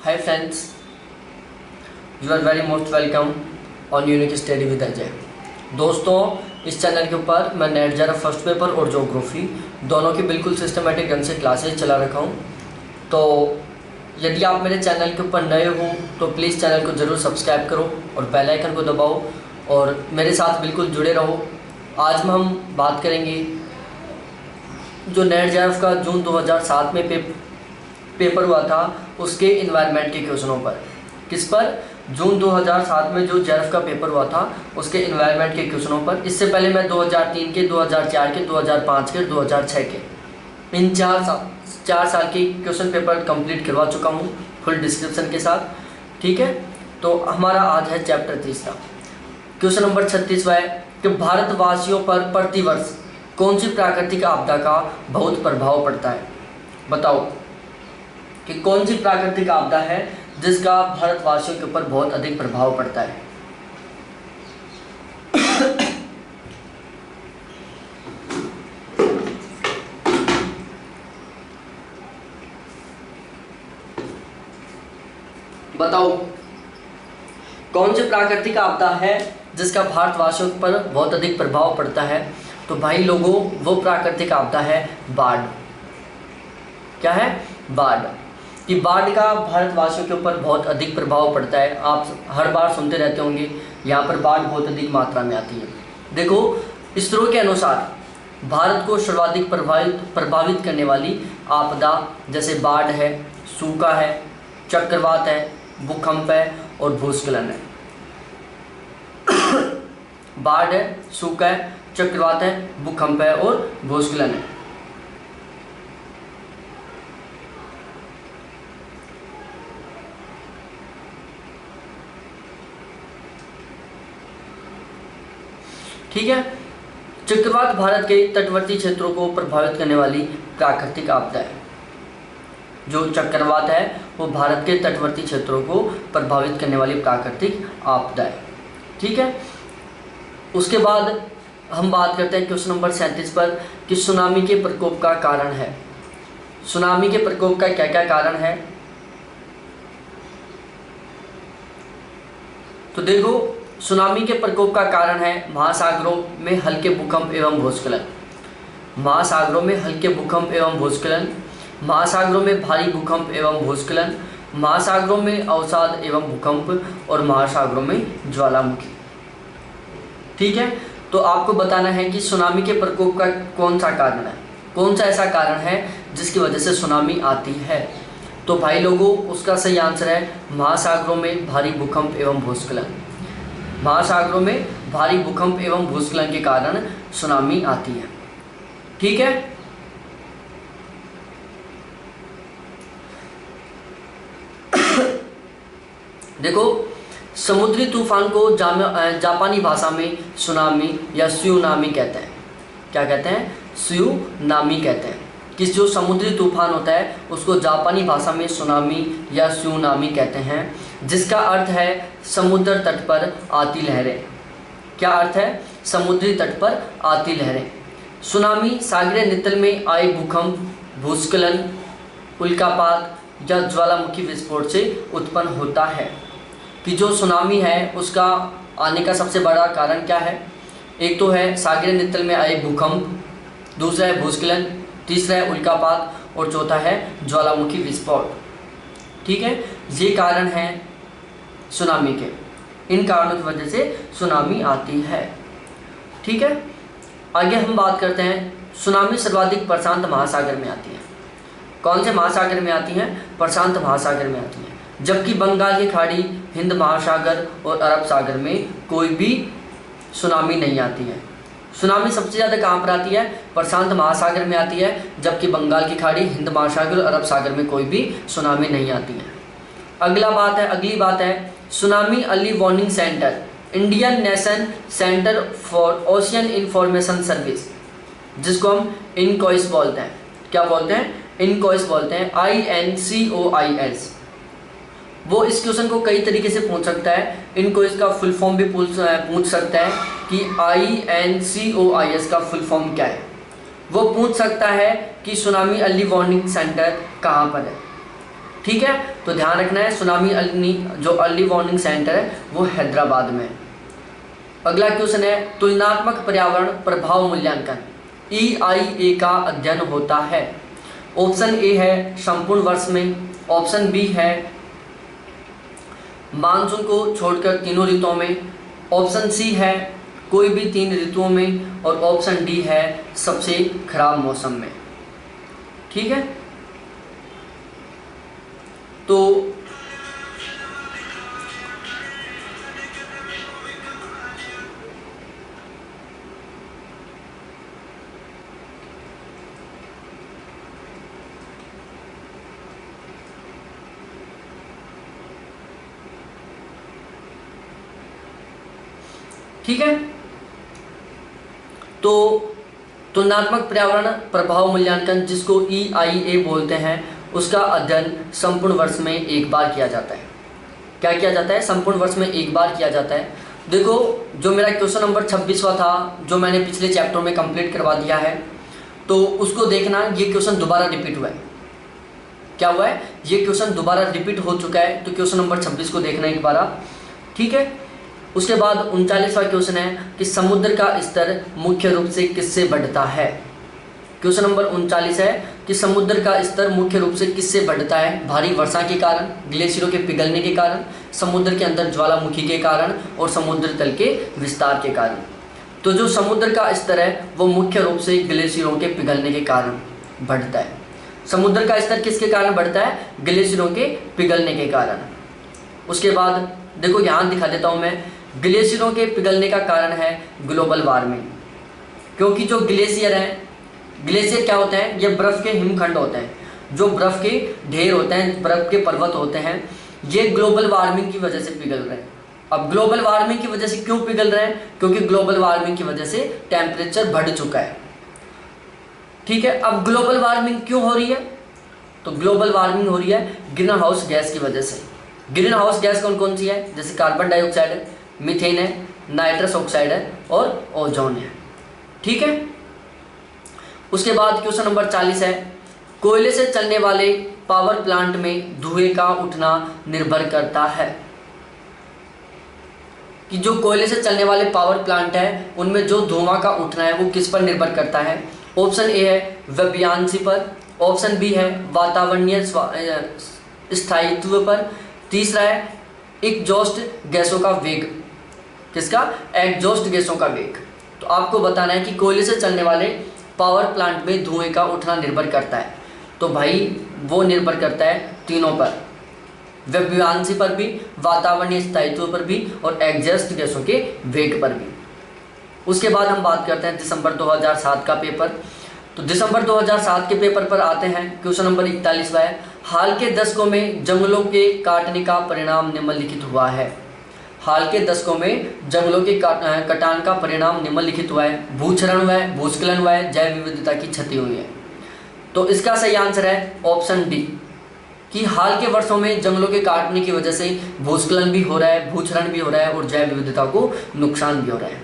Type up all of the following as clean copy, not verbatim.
Hi friends, you are very most welcome on unique study with Ajay. दोस्तों, इस channel के ऊपर मैं नेट जरा फर्स्ट पेपर और ज्योग्राफी दोनों की बिल्कुल सिस्टमेटिक ढंग से क्लासेज चला रखा हूँ। तो यदि आप मेरे चैनल के ऊपर नए हो तो प्लीज़ चैनल को ज़रूर सब्सक्राइब करो और बेल आइकन को दबाओ और मेरे साथ बिल्कुल जुड़े रहो। आज में हम बात करेंगे जो नेट जेआरएफ का जून 2007 में पेपर हुआ था उसके इन्वायरमेंट के क्वेश्चनों पर। किस पर? जून 2007 में जो जेआरएफ का पेपर हुआ था उसके इन्वायरमेंट के क्वेश्चनों पर। इससे पहले मैं 2003 के, 2004 के, 2005 के, 2006 के इन 4 साल के क्वेश्चन पेपर कंप्लीट करवा चुका हूँ फुल डिस्क्रिप्शन के साथ। ठीक है, तो हमारा आज है चैप्टर 3 क्वेश्चन नंबर 36 है कि भारतवासियों पर प्रतिवर्ष कौन सी प्राकृतिक आपदा का बहुत प्रभाव पड़ता है। बताओ कि कौन सी प्राकृतिक आपदा है जिसका भारतवासियों के ऊपर बहुत अधिक प्रभाव पड़ता है। बताओ कौन सी प्राकृतिक आपदा है जिसका भारतवासियों पर बहुत अधिक प्रभाव पड़ता है। तो भाई लोगों, वो प्राकृतिक आपदा है बाढ़। क्या है? बाढ़। कि बाढ़ का भारतवासियों के ऊपर बहुत अधिक प्रभाव पड़ता है। आप हर बार सुनते रहते होंगे यहाँ पर बाढ़ बहुत अधिक मात्रा में आती है। देखो, इसरो के अनुसार भारत को सर्वाधिक प्रभावित करने वाली आपदा जैसे बाढ़ है, सूखा है, चक्रवात है, भूकंप है और भूस्खलन है। बाढ़ है, सूखा है, चक्रवात है, भूकंप है और भूस्खलन है। ठीक है, चक्रवात भारत के तटवर्ती क्षेत्रों को प्रभावित करने वाली प्राकृतिक आपदा है। जो चक्रवात है वो भारत के तटवर्ती क्षेत्रों को प्रभावित करने वाली प्राकृतिक आपदा है। ठीक है, उसके बाद हम बात करते हैं क्वेश्चन नंबर 37 पर कि सुनामी के प्रकोप का कारण है। सुनामी के प्रकोप का क्या क्या कारण है? तो देखो, सुनामी के प्रकोप का कारण है महासागरों में हल्के भूकंप एवं भूस्खलन। महासागरों में हल्के भूकंप एवं भूस्खलन, महासागरों में भारी भूकंप एवं भूस्खलन, महासागरों में अवसाद एवं भूकंप और महासागरों में ज्वालामुखी। ठीक है, तो आपको बताना है कि सुनामी के प्रकोप का कौन सा कारण है, कौन सा ऐसा कारण है जिसकी वजह से सुनामी आती है। तो भाई लोगों, उसका सही आंसर है महासागरों में भारी भूकंप एवं भूस्खलन। महासागरों में भारी भूकंप एवं भूस्खलन के कारण सुनामी आती है। ठीक है, देखो, समुद्री तूफान को जापानी भाषा में सुनामी या त्सुनामी कहते हैं। क्या कहते हैं? त्सुनामी कहते हैं। कि जो समुद्री तूफान होता है उसको जापानी भाषा में सुनामी या त्सुनामी कहते हैं, जिसका अर्थ है समुद्र तट पर आती लहरें। क्या अर्थ है? समुद्री तट पर आती लहरें। सुनामी सागरीय नितल में आए भूकंप, भूस्खलन, उल्कापात या ज्वालामुखी विस्फोट से उत्पन्न होता है। कि जो सुनामी है उसका आने का सबसे बड़ा कारण क्या है? एक तो है सागरीय नितल में आए भूकंप, दूसरा है भूस्खलन, तीसरा है उल्कापात और चौथा है ज्वालामुखी विस्फोट। ठीक है, ये कारण हैं सुनामी के। इन कारणों की वजह से सुनामी आती है। ठीक है, आगे हम बात करते हैं। सुनामी सर्वाधिक प्रशांत महासागर में आती है। कौन से महासागर में आती हैं? प्रशांत महासागर में आती हैं। जबकि बंगाल की खाड़ी, हिंद महासागर और अरब सागर में कोई भी सुनामी नहीं आती है। सुनामी सबसे ज़्यादा कहाँ पर आती है? प्रशांत महासागर में आती है, जबकि बंगाल की खाड़ी, हिंद महासागर और अरब सागर में कोई भी सुनामी नहीं आती है। अगली बात है tsunami early warning centre, Indian nation centre for ocean information service, जिसको हम इनकॉइस बोलते हैं। क्या बोलते हैं? इनकॉइस बोलते हैं, INCOIS। वो इस क्वेश्चन को कई तरीके से पूछ सकता है। इनको इसका फुल फॉर्म भी पूछ सकता है कि INCOIS का फुल फॉर्म क्या है। वो पूछ सकता है कि सुनामी अर्ली वार्निंग सेंटर कहाँ पर है। ठीक है, तो ध्यान रखना है सुनामी जो अर्ली वार्निंग सेंटर है वो हैदराबाद में। अगला क्वेश्चन है तुलनात्मक पर्यावरण प्रभाव मूल्यांकन EIA का अध्ययन होता है। ऑप्शन ए है संपूर्ण वर्ष में, ऑप्शन बी है मानसून को छोड़कर तीनों ऋतुओं में, ऑप्शन सी है कोई भी 3 ऋतुओं में, और ऑप्शन डी है सबसे खराब मौसम में। ठीक है, तो ठीक है, तो तुलनात्मक पर्यावरण प्रभाव मूल्यांकन जिसको EIA बोलते हैं उसका अध्ययन संपूर्ण वर्ष में एक बार किया जाता है। क्या किया जाता है? संपूर्ण वर्ष में एक बार किया जाता है। देखो जो मेरा क्वेश्चन नंबर 26वां था जो मैंने पिछले चैप्टर में कंप्लीट करवा दिया है, तो उसको देखना, ये क्वेश्चन दोबारा रिपीट हुआ है। क्या हुआ है? ये क्वेश्चन दोबारा रिपीट हो चुका है, तो क्वेश्चन नंबर 26 को देखना एक बार। ठीक है, उसके बाद 39वां क्वेश्चन है कि समुद्र का स्तर मुख्य रूप से किससे बढ़ता है। क्वेश्चन नंबर 39 है कि समुद्र का स्तर मुख्य रूप से किससे बढ़ता है? भारी वर्षा के कारण, ग्लेशियरों के पिघलने के कारण, समुद्र के अंदर ज्वालामुखी के कारण और समुद्र तल के विस्तार के कारण। तो जो समुद्र का स्तर है वो मुख्य रूप से ग्लेशियरों के पिघलने के कारण बढ़ता है। समुद्र का स्तर किसके कारण बढ़ता है? ग्लेशियरों के पिघलने के कारण। उसके बाद देखो यहाँ दिखा देता हूँ मैं, ग्लेशियरों के पिघलने का कारण है ग्लोबल वार्मिंग, क्योंकि जो ग्लेशियर हैं, ग्लेशियर क्या होते हैं? ये बर्फ़ के हिमखंड होते हैं, जो बर्फ़ के ढेर होते हैं, बर्फ़ के पर्वत होते हैं, ये ग्लोबल वार्मिंग की वजह से पिघल रहे हैं। अब ग्लोबल वार्मिंग की वजह से क्यों पिघल रहे हैं? क्योंकि ग्लोबल वार्मिंग की वजह से टेम्परेचर बढ़ चुका है। ठीक है, अब ग्लोबल वार्मिंग क्यों हो रही है? तो ग्लोबल वार्मिंग हो रही है ग्रीन हाउस गैस की वजह से। ग्रीन हाउस गैस कौन कौन सी है? जैसे कार्बन डाइऑक्साइड है, मीथेन है, नाइट्रस ऑक्साइड है और ओजोन है। ठीक है, उसके बाद क्वेश्चन नंबर 40 है कोयले से चलने वाले पावर प्लांट में धुएं का उठना निर्भर करता है। कि जो कोयले से चलने वाले पावर प्लांट है उनमें जो धुआं का उठना है वो किस पर निर्भर करता है? ऑप्शन ए है वायुयांशी पर, ऑप्शन बी है वातावरणीय स्थायित्व पर, तीसरा है एग्जॉस्ट गैसों का वेग। किसका? एग्जॉस्ट गैसों का वेग। तो आपको बताना है कि कोयले से चलने वाले पावर प्लांट में धुएं का उठना निर्भर करता है। तो भाई वो निर्भर करता है तीनों पर, वायुयांशी पर भी, वातावरणीय स्थायित्व पर भी और एग्जॉस्ट गैसों के वेग पर भी। उसके बाद हम बात करते हैं दिसंबर 2007 का पेपर। तो दिसंबर 2007 के पेपर पर आते हैं। क्वेश्चन नंबर 41वां है हाल के दशकों में जंगलों के काटने का परिणाम निम्नलिखित हुआ है। हाल के दशकों में जंगलों के कटान का परिणाम निम्नलिखित हुआ है। भूक्षरण हुआ है, भूस्खलन हुआ है, जैव विविधता की क्षति हुई है। तो इसका सही आंसर है ऑप्शन डी कि हाल के वर्षों में जंगलों के काटने की वजह से भूस्खलन भी हो रहा है, भूक्षरण भी हो रहा है और जैव विविधता को नुकसान भी हो रहा है।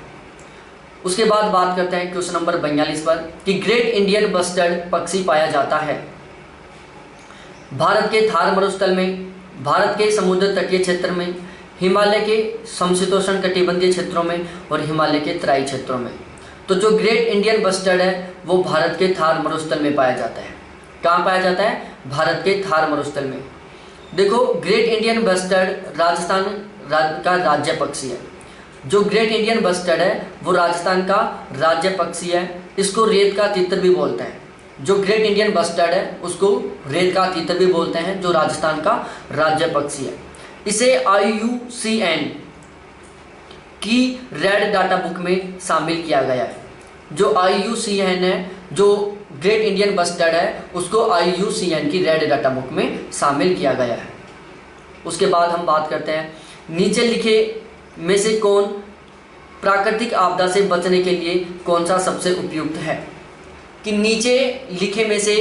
उसके बाद बात करते हैं क्वेश्चन नंबर 42 पर कि ग्रेट इंडियन बस्टर्ड पक्षी पाया जाता है भारत के थार मरुस्थल में, भारत के समुद्र तटीय क्षेत्र में, हिमालय के समशीतोष्ण कटिबंधीय क्षेत्रों में और हिमालय के तराई क्षेत्रों में। तो जो ग्रेट इंडियन बस्टर्ड है वो भारत के थार मरुस्थल में पाया जाता है। कहाँ पाया जाता है? भारत के थार मरुस्थल में। देखो ग्रेट इंडियन बस्टर्ड राजस्थान का राज्य पक्षी है। जो ग्रेट इंडियन बस्टर्ड है वो राजस्थान का राज्य पक्षी है। इसको रेत का तीतर भी बोलते हैं। जो ग्रेट इंडियन बस्टर्ड है उसको रेत का तीतर भी बोलते हैं, जो राजस्थान का राज्य पक्षी है। इसे IUCN की रेड डाटा बुक में शामिल किया गया है। जो IUCN है, जो ग्रेट इंडियन बस्टर्ड है, उसको IUCN की रेड डाटा बुक में शामिल किया गया है। उसके बाद हम बात करते हैं नीचे लिखे में से कौन प्राकृतिक आपदा से बचने के लिए कौन सा सबसे उपयुक्त है। कि नीचे लिखे में से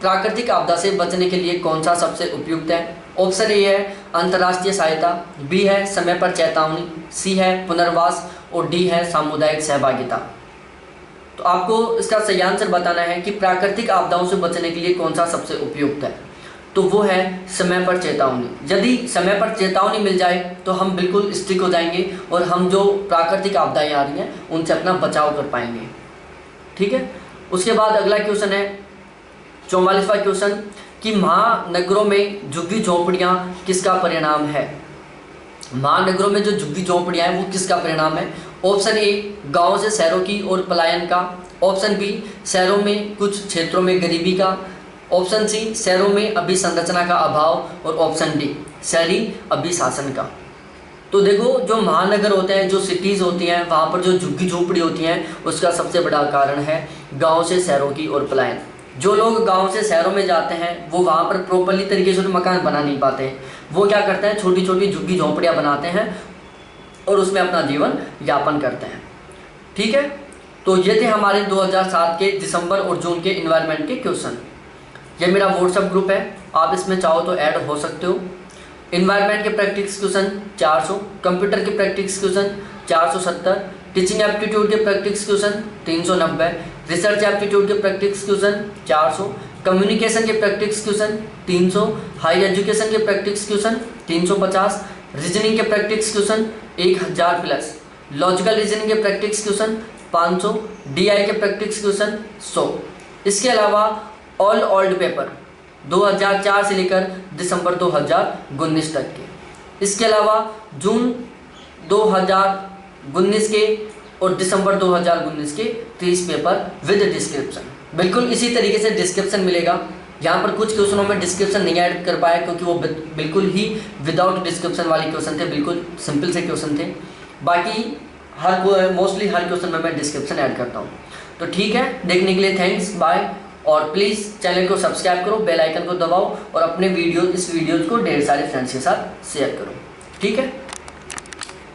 प्राकृतिक आपदा से बचने के लिए कौन सा सबसे उपयुक्त है। ऑप्शन ए है अंतर्राष्ट्रीय सहायता, बी है समय पर चेतावनी, सी है पुनर्वास और डी है सामुदायिक सहभागिता। तो आपको इसका सही आंसर बताना है कि प्राकृतिक आपदाओं से बचने के लिए कौन सा सबसे उपयुक्त है। तो तो वो है समय पर चेतावनी। यदि समय पर चेतावनी मिल जाए तो हम बिल्कुल स्टिक हो जाएंगे और हम जो प्राकृतिक आपदाएं आ रही हैं उनसे अपना बचाव कर पाएंगे। ठीक है। उसके बाद अगला क्वेश्चन है 44वां क्वेश्चन कि महानगरों में झुग्गी झोंपड़ियाँ किसका परिणाम है। महानगरों में जो झुग्गी झोंपड़ियाँ हैं वो किसका परिणाम है। ऑप्शन ए गाँव से शहरों की ओर पलायन का, ऑप्शन बी शहरों में कुछ क्षेत्रों में गरीबी का, ऑप्शन सी शहरों में अभिसंरचना का अभाव और ऑप्शन डी शहरी अभिशासन का। तो देखो जो महानगर होते हैं, जो सिटीज़ होती हैं, वहाँ पर जो झुग्गी झोंपड़ी होती हैं उसका सबसे बड़ा कारण है गांव से शहरों की ओर पलायन। जो लोग गांव से शहरों में जाते हैं वो वहाँ पर प्रॉपरली तरीके से मकान बना नहीं पाते। वो क्या करते हैं, छोटी छोटी झुग्गी झोंपड़ियाँ बनाते हैं और उसमें अपना जीवन यापन करते हैं। ठीक है। तो ये थे हमारे 2007 के दिसंबर और जून के इन्वायरमेंट के क्वेश्चन। ये मेरा व्हाट्सएप ग्रुप है, आप इसमें चाहो तो ऐड हो सकते हो। इन्वायरमेंट के प्रैक्टिस क्वेश्चन 400, कंप्यूटर के प्रैक्टिस क्वेश्चन 470, टीचिंग एप्टीट्यूड के प्रैक्टिस क्वेश्चन 390, रिसर्च एप्टीट्यूड के प्रैक्टिस क्वेश्चन 400, कम्युनिकेशन के प्रैक्टिस क्वेश्चन 300, हाई एजुकेशन के प्रैक्टिस क्वेश्चन 350, रीजनिंग के practice question 1000 plus, logical reasoning के प्रैक्टिस क्वेश्चन 500, डीआई के प्रैक्टिस क्वेश्चन 100। इसके अलावा ऑल ओल्ड पेपर 2004 से लेकर दिसंबर 2019 तक के। इसके अलावा जून 2019 के और दिसंबर 2019 के 30 पेपर विद डिस्क्रिप्शन। बिल्कुल इसी तरीके से डिस्क्रिप्शन मिलेगा। यहाँ पर कुछ क्वेश्चनों में डिस्क्रिप्शन नहीं ऐड कर पाया क्योंकि वो बिल्कुल ही विदाउट डिस्क्रिप्शन वाले क्वेश्चन थे, बिल्कुल सिंपल से क्वेश्चन थे। बाकी मोस्टली हर क्वेश्चन में मैं डिस्क्रिप्शन ऐड करता हूँ। तो ठीक है, देखने के लिए थैंक्स, बाय। और प्लीज़ चैनल को सब्सक्राइब करो, बेल आइकन को दबाओ और अपने इस वीडियो को ढेर सारे फ्रेंड्स के साथ शेयर करो। ठीक है।